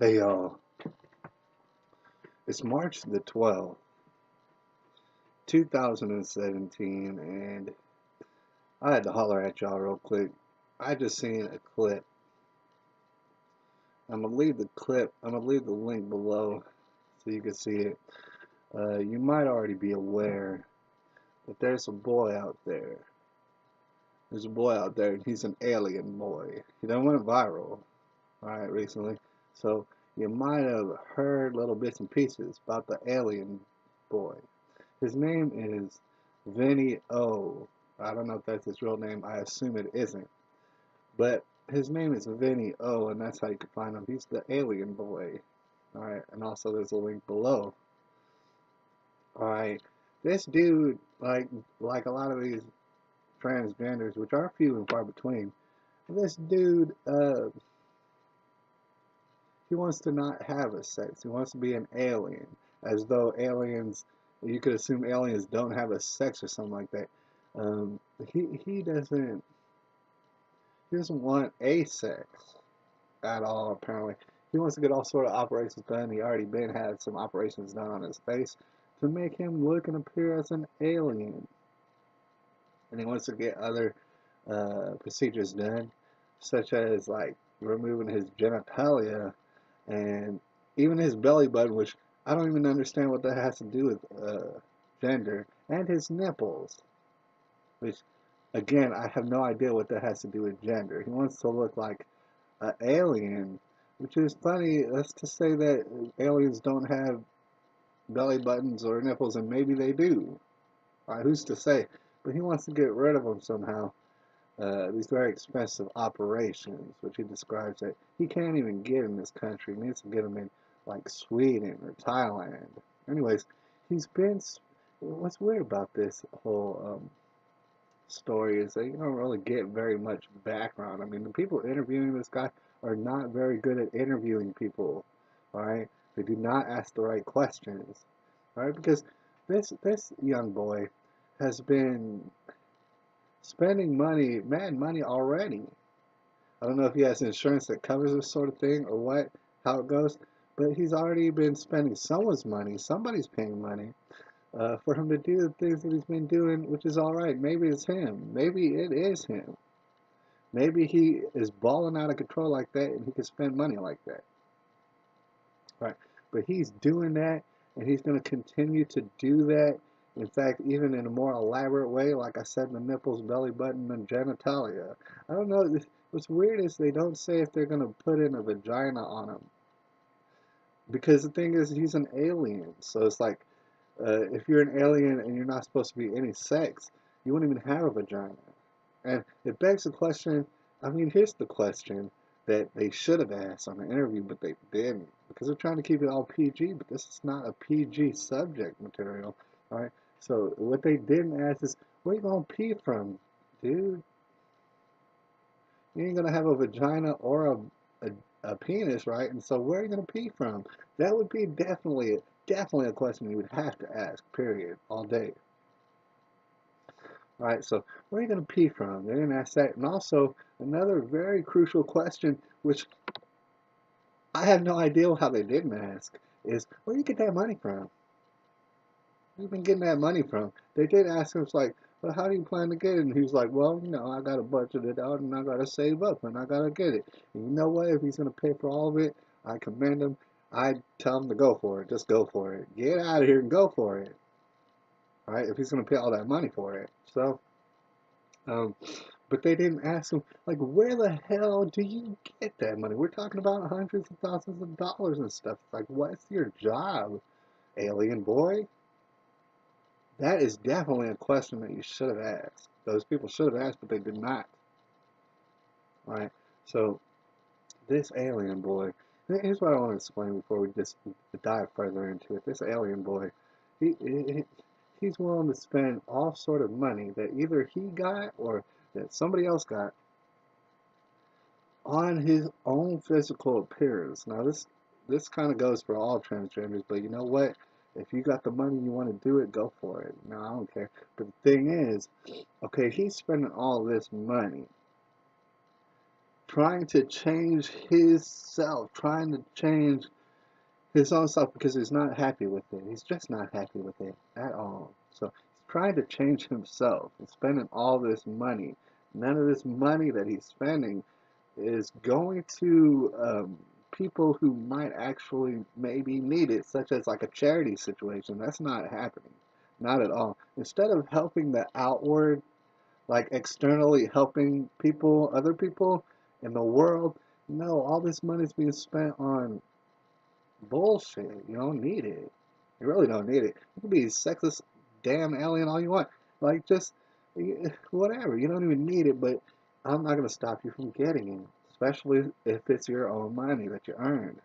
Hey y'all, it's March the 12th, 2017, and I had to holler at y'all real quick. I just seen a clip. I'm gonna leave the link below so you can see it. You might already be aware that there's a boy out there. There's a boy out there, and he's an alien boy. He done went viral, alright, recently. So you might have heard little bits and pieces about the alien boy. His name is Vinney O. I don't know if that's his real name. I assume it isn't. But his name is Vinney O, and that's how you can find him. He's the alien boy. Alright, and also there's a link below. Alright, this dude, like a lot of these transgenders, which are few and far between, this dude, he wants to not have a sex. He wants to be an alien, as though aliens, you could assume aliens don't have a sex or something like that. Um, he doesn't want a sex at all. Apparently, he wants to get all sort of operations done. He already been had some operations done on his face to make him look and appear as an alien, and he wants to get other procedures done, such as like removing his genitalia and even his belly button, which I don't even understand what that has to do with gender, and his nipples, which again I have no idea what that has to do with gender. He wants to look like an alien, which is funny. Let's just say that aliens don't have belly buttons or nipples, and maybe they do. Who's to say? But he wants to get rid of them somehow. These very expensive operations, which he describes that he can't even get in this country. He needs to get them in like Sweden or Thailand. Anyways, he's been. What's weird about this whole story is that you don't really get very much background. I mean, the people interviewing this guy are not very good at interviewing people. All right, they do not ask the right questions. All right, because this young boy has been spending money, mad money already. I don't know if he has insurance that covers this sort of thing or what, how it goes, but he's already been spending someone's money. Somebody's paying money for him to do the things that he's been doing, which is all right. Maybe it's him. Maybe it is him. Maybe he is balling out of control like that, and he can spend money like that. Right? But he's doing that, and he's going to continue to do that. In fact, even in a more elaborate way, like I said, the nipples, belly button, and genitalia. I don't know. What's weird is they don't say if they're going to put in a vagina on him. Because the thing is, he's an alien. So it's like, if you're an alien and you're not supposed to be any sex, you wouldn't even have a vagina. And it begs the question, I mean, here's the question that they should have asked on the interview, but they didn't. Because they're trying to keep it all PG, but this is not a PG subject material. All right? So what they didn't ask is, where you going to pee from, dude? You ain't going to have a vagina or a penis, right? And so where are you going to pee from? That would be definitely a question you would have to ask, period, all day. All right, so where are you going to pee from? They didn't ask that. And also, another very crucial question, which I have no idea how they didn't ask, is where do you get that money from? Where you been getting that money from? They did ask him, it's like, well, how do you plan to get it? And he was like, well, I got to budget it out and I got to save up and I got to get it. And you know what? If he's going to pay for all of it, I commend him. I tell him to go for it. Just go for it. Get out of here and go for it. All right, if he's going to pay all that money for it. So, um, but they didn't ask him, like, where the hell do you get that money? We're talking about hundreds of thousands of dollars and stuff. Like, what's your job, alien boy? That is definitely a question that you should have asked. Those people should have asked, but they did not. Right? So, this alien boy, here's what I want to explain before we just dive further into it. This alien boy, he, he he's willing to spend all sort of money that either he got or that somebody else got on his own physical appearance. Now this kind of goes for all transgenders, but you know what? If you got the money, you want to do it, go for it. No, I don't care. But the thing is, okay, he's spending all this money trying to change his self, trying to change his own self because he's not happy with it. He's just not happy with it at all. So he's trying to change himself and spending all this money. None of this money that he's spending is going to people who might actually maybe need it, such as like a charity situation. That's not happening. Not at all. Instead of helping the outward, like externally helping people, other people in the world, no, all this money is being spent on bullshit. You don't need it. You really don't need it. You can be a sexist damn alien all you want. Like, just whatever. You don't even need it, but I'm not going to stop you from getting it, especially if it's your own money that you earned.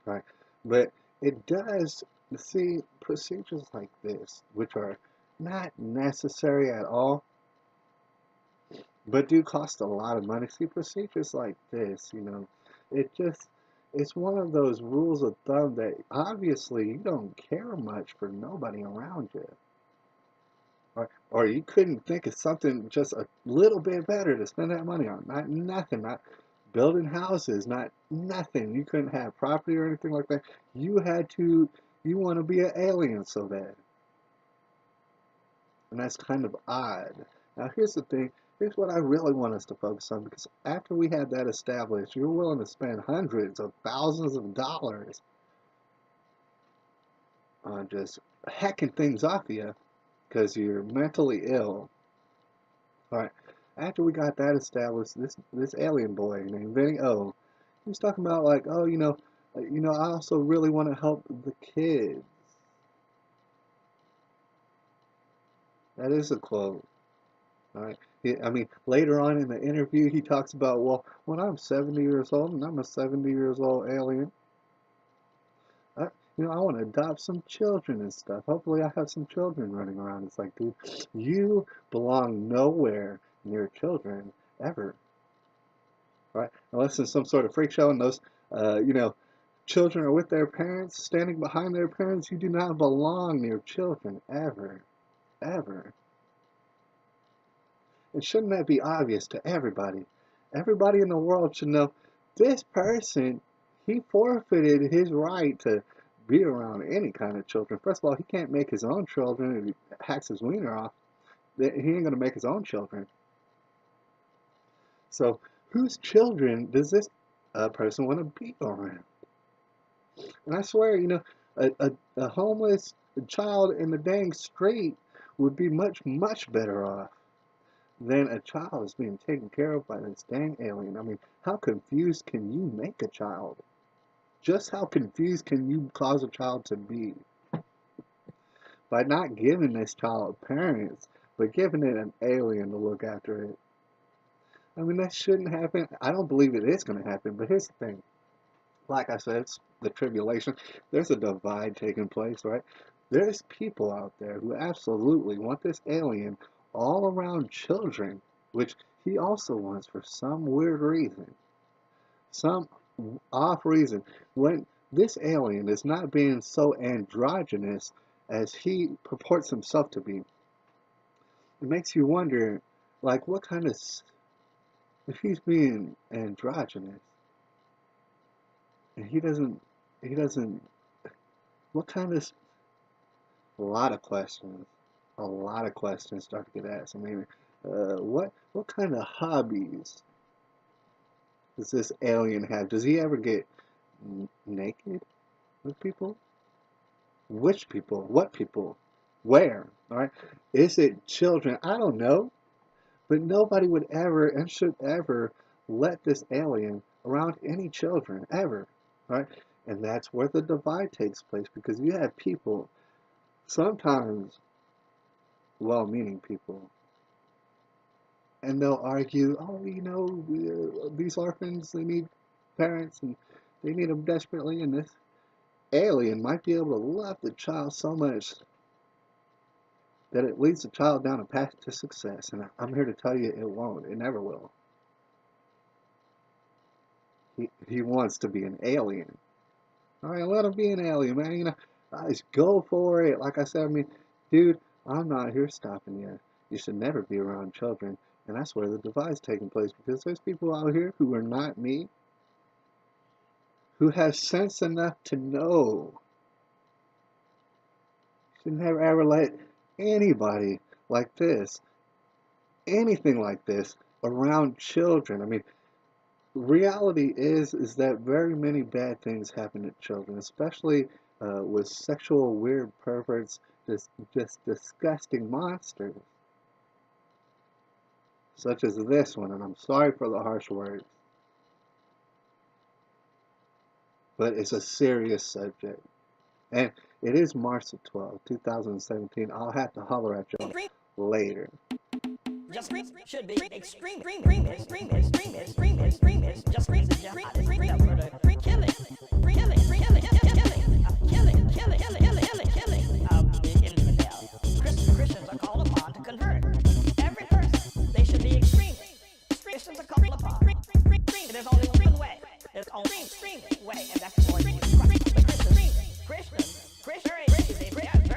Right? But it does, see, procedures like this, which are not necessary at all, but do cost a lot of money. See, procedures like this, it just, it's one of those rules of thumb that obviously you don't care much for nobody around you. Or you couldn't think of something just a little bit better to spend that money on. Not nothing, not building houses, not nothing. You couldn't have property or anything like that. You had to, you want to be an alien so bad. And that's kind of odd. Now, here's the thing. Here's what I really want us to focus on, because after we had that established, you're willing to spend hundreds of thousands of dollars on just hacking things off of you because you're mentally ill. All right. After we got that established, this alien boy named Vinney O, he was talking about like, oh, I also really want to help the kids. That is a quote. All right. I mean, later on in the interview, he talks about, well, when I'm 70 years old and I'm a 70 years old alien, I, I want to adopt some children and stuff. Hopefully, I have some children running around. It's like, dude, you belong nowhere near children ever, right? Unless it's some sort of freak show and those, children are with their parents, standing behind their parents. You do not belong near children ever, ever. And shouldn't that be obvious to everybody? Everybody in the world should know this person, he forfeited his right to be around any kind of children. First of all, he can't make his own children if he hacks his wiener off. He ain't going to make his own children. So, whose children does this person want to be around? And I swear, a homeless child in the dang street would be much, much better off than a child is being taken care of by this dang alien. I mean, how confused can you make a child? Just how confused can you cause a child to be? By not giving this child parents, but giving it an alien to look after it. I mean, that shouldn't happen. I don't believe it is going to happen, but here's the thing. Like I said, it's the tribulation. There's a divide taking place, right? There's people out there who absolutely want this alien all around children, which he also wants for some weird reason. Some off reason. When this alien is not being so androgynous as he purports himself to be, it makes you wonder, like, what kind of, if he's being androgynous, and he doesn't, what kind of, a lot of questions start to get asked. I mean, what kind of hobbies does this alien have? Does he ever get naked with people? Which people? What people? Where? All right. Is it children? I don't know. But nobody would ever and should ever let this alien around any children ever. Right? And that's where the divide takes place, because you have people, sometimes well-meaning people, and they'll argue, oh, these orphans, they need parents and they need them desperately, and this alien might be able to love the child so much that it leads the child down a path to success. And I'm here to tell you, it won't. It never will. He wants to be an alien. All right, let him be an alien, man. Just go for it. Like I said, I mean, dude, I'm not here stopping you. You should never be around children. And that's where the divide's taking place, because there's people out here who are not me, who have sense enough to know. Should never ever let anybody like this, anything like this, around children. I mean, reality is that very many bad things happen to children, especially with sexual weird perverts, just disgusting monsters, such as this one. And I'm sorry for the harsh words, but it's a serious subject. And it is March the 12th, 2017. I'll have to holler at y'all later. Just should be extreme, just crazy, kill it. Christians are called upon to convert. Every person, they should be extreme. Christians are called upon. There's only one way. There's only one way, and that's the Lord Jesus Christ. Christian is a